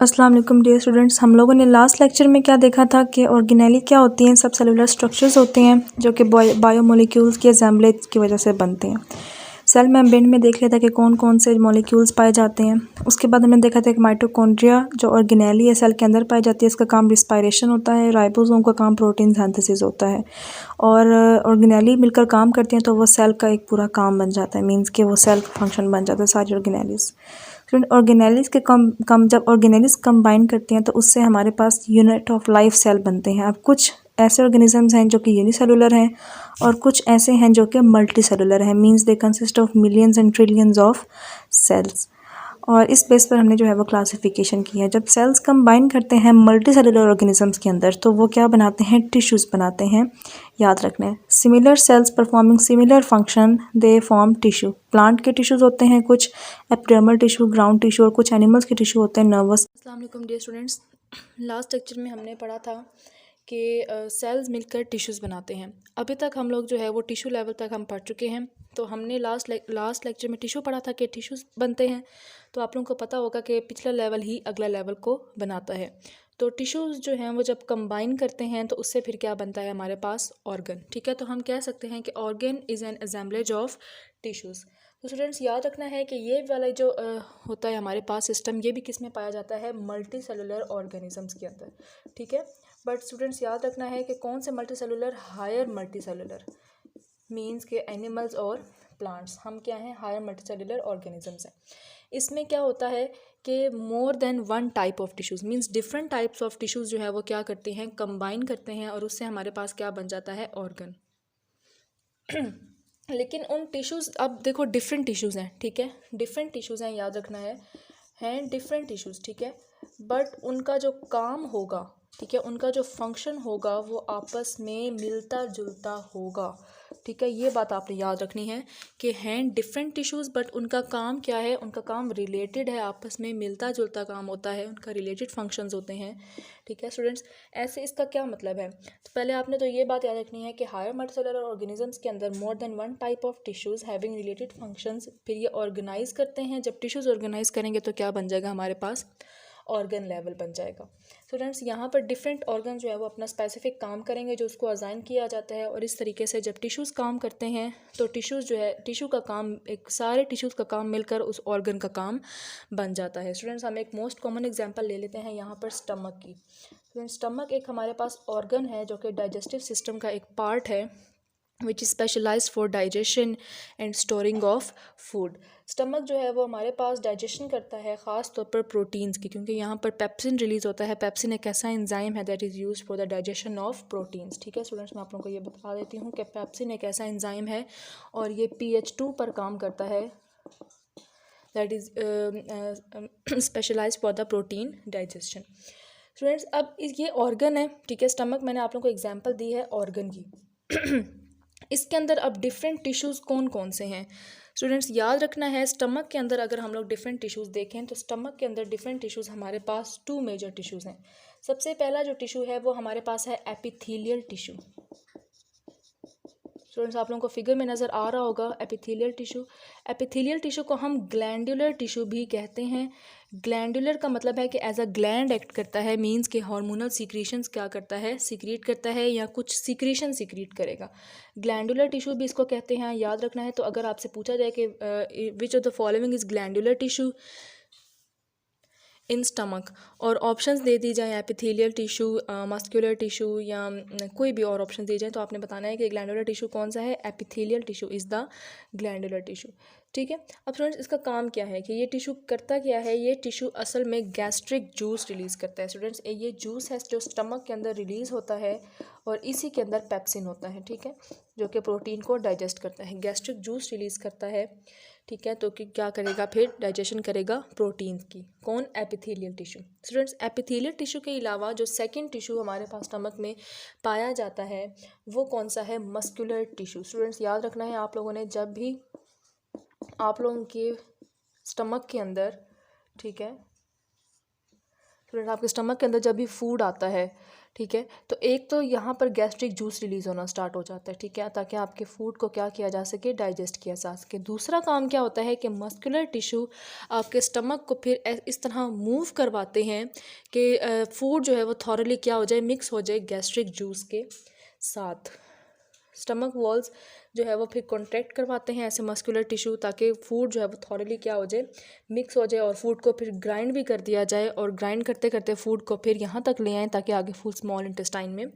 अस्सलाम वालेकुम dear students. हम लोगों ने लास्ट लेक्चर में क्या देखा था कि ऑर्गेनेली क्या होती हैं, सब सेलुलर स्ट्रक्चर्स होते हैं जो कि बायोमोलिक्यूल्स के असेंबलेज की वजह से बनते हैं। सेल मेम्ब्रेन में देख लिया था कि कौन कौन से मॉलिक्यूल्स पाए जाते हैं। उसके बाद हमने देखा था कि माइटोकॉन्ड्रिया जो ऑर्गेनेली है सेल के अंदर पाई जाती है, इसका काम रिस्पायरेशन होता है। राइबोसोम का काम प्रोटीन सिंथेसिस होता है। और ऑर्गेनेली मिलकर काम करती हैं तो वो सेल का एक पूरा काम बन जाता है, मीन्स कि वो सेल का फंक्शन बन जाता है सारी ऑर्गेनेलीज। स्टूडेंट ऑर्गेनेलिस के कम जब ऑर्गेनेलिस कंबाइन करते हैं तो उससे हमारे पास यूनिट ऑफ लाइफ सेल बनते हैं। अब कुछ ऐसे ऑर्गेनिजम्स हैं जो कि यूनिसेलुलर हैं और कुछ ऐसे हैं जो कि मल्टी सेलुलर हैं, means they consist of millions and trillions of cells. और इस बेस पर हमने जो है वो क्लासिफिकेशन की है। जब सेल्स कंबाइन करते हैं मल्टी सेलुलर ऑर्गेनिजम्स के अंदर तो वो क्या बनाते हैं, टिश्यूज़ बनाते हैं। याद रखना है, similar sales performing similar function they form tissue. Plant के टिश्यूज़ होते हैं कुछ, एपिडर्मल टिश्यू, ग्राउंड टिश्यू, और कुछ एनिमल्स के टिश्यू होते हैं नर्वस। अस्सलाम वालेकुम डियर स्टूडेंट्स। लास्ट लेक्चर में हमने पढ़ा था कि सेल्स मिलकर टिश्यूज़ बनाते हैं। अभी तक हम लोग जो है वो टिश्यू लेवल तक हम पढ़ चुके हैं। तो हमने लास्ट लेक्चर में टिश्यू पढ़ा था कि टिश्यूज़ बनते हैं। तो आप लोगों को पता होगा कि पिछला लेवल ही अगला लेवल को बनाता है। तो टिश्यूज़ जो हैं वो जब कंबाइन करते हैं तो उससे फिर क्या बनता है हमारे पास, ऑर्गन। ठीक है, तो हम कह सकते हैं कि organ is an assemblage of tissues. तो स्टूडेंट्स याद रखना है कि ये वाला जो होता है हमारे पास सिस्टम, ये भी किस में पाया जाता है, मल्टी सेलुलर ऑर्गेनिजम्स के अंदर। ठीक है, बट स्टूडेंट्स याद रखना है कि कौन से multicellular, higher multicellular, means के एनिमल्स और प्लांट्स हम क्या हैं, हायर मल्टी सेलुलर ऑर्गेनिजम्स हैं। इसमें क्या होता है कि more than one type of tissues, means different types of tissues जो है वो क्या करते हैं, कंबाइन करते हैं और उससे हमारे पास क्या बन जाता है, ऑर्गन। लेकिन उन टिश्यूज़, अब देखो डिफरेंट टिश्यूज़ हैं, ठीक है, डिफरेंट टिश्यूज़ हैं, याद रखना है, हैं डिफरेंट टिश्यूज़, ठीक है, बट उनका जो काम होगा, ठीक है, उनका जो फंक्शन होगा वो आपस में मिलता जुलता होगा। ठीक है, ये बात आपने याद रखनी है कि हैं डिफरेंट टिश्यूज़ बट उनका काम क्या है, उनका काम रिलेटेड है, आपस में मिलता जुलता काम होता है, उनका रिलेटेड फंक्शंस होते हैं। ठीक है स्टूडेंट्स, ऐसे इसका क्या मतलब है, तो पहले आपने तो ये बात याद रखनी है कि हायर मल्टीसेलुलर ऑर्गेनिजम्स के अंदर more than one type of tissues having related functions, फिर ये ऑर्गेनाइज करते हैं। जब टिश्यूज़ ऑर्गेनाइज करेंगे तो क्या बन जाएगा हमारे पास, ऑर्गन लेवल बन जाएगा। स्टूडेंट्स यहाँ पर डिफरेंट ऑर्गन जो है वो अपना स्पेसिफिक काम करेंगे जो उसको असाइन किया जाता है, और इस तरीके से जब टिश्यूज़ काम करते हैं तो टिश्यूज़ जो है, टिश्यू का काम, एक सारे टिश्यूज़ का काम मिलकर उस ऑर्गन का काम बन जाता है। स्टूडेंट्स हम एक मोस्ट कॉमन एग्जांपल ले लेते हैं यहाँ पर स्टमक की। स्टमक एक हमारे पास ऑर्गन है जो कि डाइजेस्टिव सिस्टम का एक पार्ट है, which is specialised for digestion and storing of food. Stomach जो है वो हमारे पास डाइजेशन करता है ख़ास तौर पर प्रोटीन्स की, क्योंकि यहाँ पर पेप्सिन रिलीज़ होता है। पेप्सिन एक ऐसा एंजाइम है that is used for the digestion of proteins. ठीक है स्टूडेंट्स, मैं आप लोगों को ये बता देती हूँ कि पेप्सिन एक ऐसा एंजाइम है और ये pH 2 पर काम करता है, that is specialised for the protein digestion. Students अब ये ऑर्गन है, ठीक है, स्टमक मैंने आप लोगों को एग्जांपल दी है ऑर्गन की। इसके अंदर अब डिफरेंट टिश्यूज़ कौन कौन से हैं। स्टूडेंट्स याद रखना है, स्टमक के अंदर अगर हम लोग डिफरेंट टिश्यूज़ देखें तो स्टमक के अंदर डिफरेंट टिश्यूज़ हमारे पास टू मेजर टिश्यूज़ हैं। सबसे पहला जो टिश्यू है वो हमारे पास है एपिथेलियल टिश्यू। स्टूडेंट्स आप लोगों को फिगर में नज़र आ रहा होगा एपिथेलियल टिश्यू। एपिथेलियल टिश्यू को हम ग्लैंडुलर टिश्यू भी कहते हैं। ग्लैंडुलर का मतलब है कि एज अ ग्लैंड एक्ट करता है, मींस के हार्मोनल सीक्रेशंस क्या करता है, सीक्रेट करता है या कुछ सीक्रेशन सीक्रेट करेगा। ग्लैंडुलर टिश्यू भी इसको कहते हैं, याद रखना है। तो अगर आपसे पूछा जाए कि which of the following is glandular tissue in stomach, और ऑप्शंस दे दी जाए एपिथेलियल टिश्यू, मस्कुलर टिश्यू या कोई भी और ऑप्शन दिए जाए, तो आपने बताना है कि ग्लैंडुलर टिश्यू कौन सा है, epithelial tissue is the glandular tissue. ठीक है, अब स्टूडेंट्स इसका काम क्या है कि ये टिश्यू करता क्या है, ये टिश्यू असल में गैस्ट्रिक जूस रिलीज़ करता है। स्टूडेंट्स ये जूस है जो स्टमक के अंदर रिलीज़ होता है और इसी के अंदर पेप्सिन होता है, ठीक है, जो कि प्रोटीन को डाइजेस्ट करता है। गैस्ट्रिक जूस रिलीज़ करता है, ठीक है, तो कि क्या करेगा, फिर डाइजेशन करेगा प्रोटीन की। कौन, epithelial tissue. Students epithelial tissue के अलावा जो सेकंड टिश्यू हमारे पास स्टमक में पाया जाता है वो कौन सा है, मस्कुलर टिश्यू। स्टूडेंट्स याद रखना है, आप लोगों ने जब भी आप लोगों के स्टमक के अंदर, ठीक है स्टूडेंट आपके स्टमक के अंदर जब भी फूड आता है, ठीक है, तो एक तो यहाँ पर गैस्ट्रिक जूस रिलीज़ होना स्टार्ट हो जाता है, ठीक है, ताकि आपके फूड को क्या किया जा सके, डाइजेस्ट किया जा सके। दूसरा काम क्या होता है कि मस्कुलर टिश्यू आपके स्टमक को फिर इस तरह मूव करवाते हैं कि फूड जो है वो थॉरली क्या हो जाए, मिक्स हो जाए गैस्ट्रिक जूस के साथ। स्टमक वॉल्स जो है वो फिर कॉन्ट्रैक्ट करवाते हैं ऐसे मस्कुलर टिश्यू, ताकि फूड जो है वो थॉरली क्या हो जाए, मिक्स हो जाए, और फूड को फिर ग्राइंड भी कर दिया जाए, और ग्राइंड करते करते फूड को फिर यहाँ तक ले आएँ ताकि आगे फूड स्मॉल इंटेस्टाइन में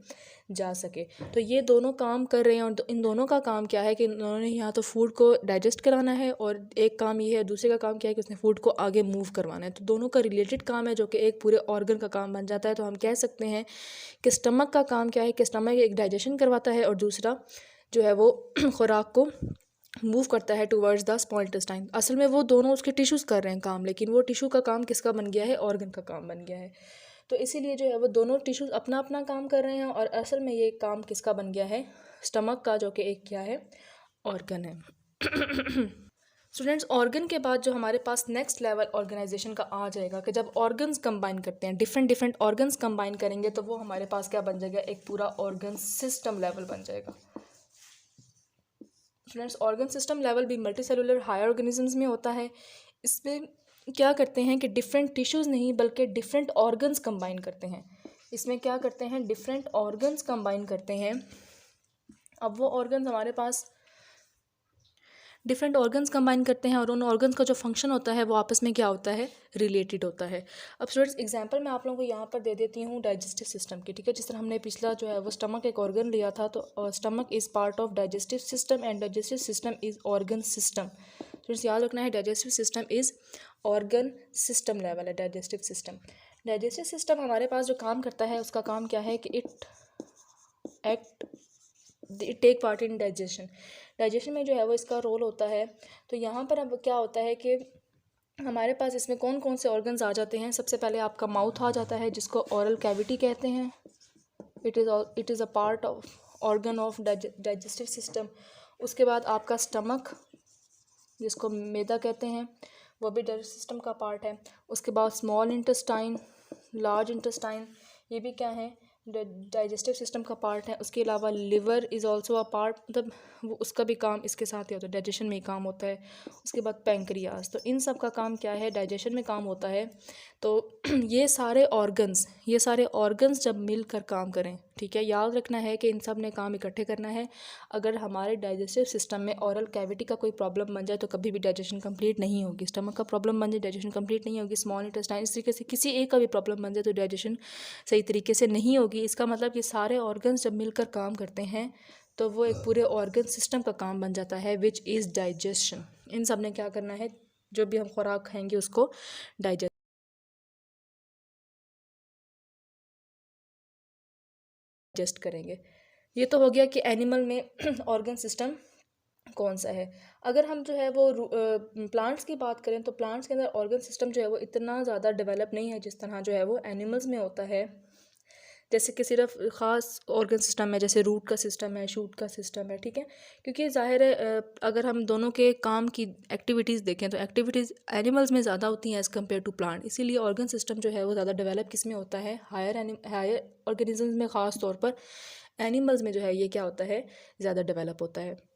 जा सके। तो ये दोनों काम कर रहे हैं, और इन दोनों का काम क्या है कि इन्होंने यहाँ तो फूड को डाइजेस्ट कराना है, और एक काम ये है, दूसरे का काम क्या है कि उसने फूड को आगे मूव करवाना है। तो दोनों का रिलेटेड काम है जो कि एक पूरे ऑर्गन का काम बन जाता है। तो हम कह सकते हैं कि स्टमक का काम क्या है कि स्टमक एक डाइजेशन करवाता है, और दूसरा जो है वो खुराक को मूव करता है टूवर्ड्स द स्मॉल इंटेस्टाइन। असल में वो दोनों उसके टिश्यूज़ कर रहे हैं काम, लेकिन वो टिश्यू का काम किसका बन गया है, ऑर्गन का काम बन गया है। तो इसीलिए जो है वो दोनों टिश्यूज़ अपना अपना काम कर रहे हैं, और असल में ये काम किसका बन गया है, स्टमक का, जो कि एक क्या है, ऑर्गन है। स्टूडेंट्स, ऑर्गन के बाद जो हमारे पास नेक्स्ट लेवल ऑर्गेनाइजेशन का आ जाएगा कि जब ऑर्गन्स कंबाइन करते हैं, डिफरेंट ऑर्गन्स कंबाइन करेंगे, तो वो हमारे पास क्या बन जाएगा, एक पूरा ऑर्गन सिस्टम लेवल बन जाएगा। स्टूडेंट्स, ऑर्गन सिस्टम लेवल भी मल्टी सेलुलर हायर ऑर्गेनिजम्स में होता है। इसमें क्या करते हैं कि डिफरेंट टिश्यूज़ नहीं बल्कि डिफरेंट ऑर्गन्स कंबाइन करते हैं। इसमें क्या करते हैं, डिफरेंट ऑर्गन्स कंबाइन करते हैं। अब वो ऑर्गन्स हमारे पास डिफरेंट ऑर्गन्स कंबाइन करते हैं, और उन ऑर्गन्स का जो फंक्शन होता है वो आपस में क्या होता है, रिलेटेड होता है। अब स्टूडेंट्स, एग्जांपल मैं आप लोगों को यहाँ पर दे देती हूँ डाइजेस्टिव सिस्टम की, ठीक है। जिस तरह हमने पिछला जो है वो स्टमक एक ऑर्गन लिया था, तो stomach is part of digestive system, and digestive system is organ system. Students, याद रखना है, digestive system is organ system level है डाइजेस्टिव सिस्टम। डाइजेस्टिव सिस्टम हमारे पास जो काम करता है, उसका काम क्या है कि it take part in digestion. Digestion में जो है वो इसका रोल होता है। तो यहाँ पर अब क्या होता है कि हमारे पास इसमें कौन कौन से ऑर्गन्स आ जाते हैं। सबसे पहले आपका माउथ आ जाता है, जिसको ओरल कैविटी कहते हैं। It is a part of organ of digestive system. उसके बाद आपका स्टमक, जिसको मैदा कहते हैं, वो भी डाइजेस्टिव सिस्टम का पार्ट है। उसके बाद स्मॉल इंटेस्टाइन, लार्ज इंटेस्टाइन, ये भी क्या है, डाइजेस्टिव सिस्टम का पार्ट है। उसके अलावा liver is also a part, मतलब वो उसका भी काम इसके साथ ही होता है, डाइजेशन में ही काम होता है। उसके बाद पैंक्रियाज, तो इन सब का काम क्या है, डाइजेशन में काम होता है। तो ये सारे ऑर्गन्स जब मिलकर काम करें, ठीक है, याद रखना है कि इन सब ने काम इकट्ठे करना है। अगर हमारे डाइजेस्टिव सिस्टम में ओरल कैविटी का कोई प्रॉब्लम बन जाए तो कभी भी डाइजेशन कंप्लीट नहीं होगी। स्टमक का प्रॉब्लम बन जाए, डाइजेशन कंप्लीट नहीं होगी। स्मॉल इंटेस्टाइन, इस तरीके से किसी एक का भी प्रॉब्लम बन जाए तो डाइजेशन सही तरीके से नहीं होगी। इसका मतलब कि सारे ऑर्गन्स जब मिलकर काम करते हैं तो वो एक पूरे ऑर्गन सिस्टम का काम बन जाता है, विच इज़ डाइजेशन। इन सब ने क्या करना है, जो भी हम खुराक खाएंगे उसको डाइजेस्ट करेंगे। ये तो हो गया कि एनिमल में ऑर्गन सिस्टम कौन सा है। अगर हम जो है वो प्लांट्स की बात करें तो प्लांट्स के अंदर ऑर्गन सिस्टम जो है वो इतना ज़्यादा डेवलप नहीं है जिस तरह जो है वो एनिमल्स में होता है। जैसे कि सिर्फ ख़ास ऑर्गन सिस्टम है, जैसे रूट का सिस्टम है, शूट का सिस्टम है, ठीक है। क्योंकि ज़ाहिर है अगर हम दोनों के काम की एक्टिविटीज़ देखें तो एक्टिविटीज़ एनिमल्स में ज़्यादा होती हैं एज़ कम्पेयर टू प्लांट। इसीलिए ऑर्गन सिस्टम जो है वो ज़्यादा डेवलप किस में होता है, हायर ऑर्गेनिजम्स में। ख़ास तौर पर एनिमल्स में जो है ये क्या होता है, ज़्यादा डेवलप होता है।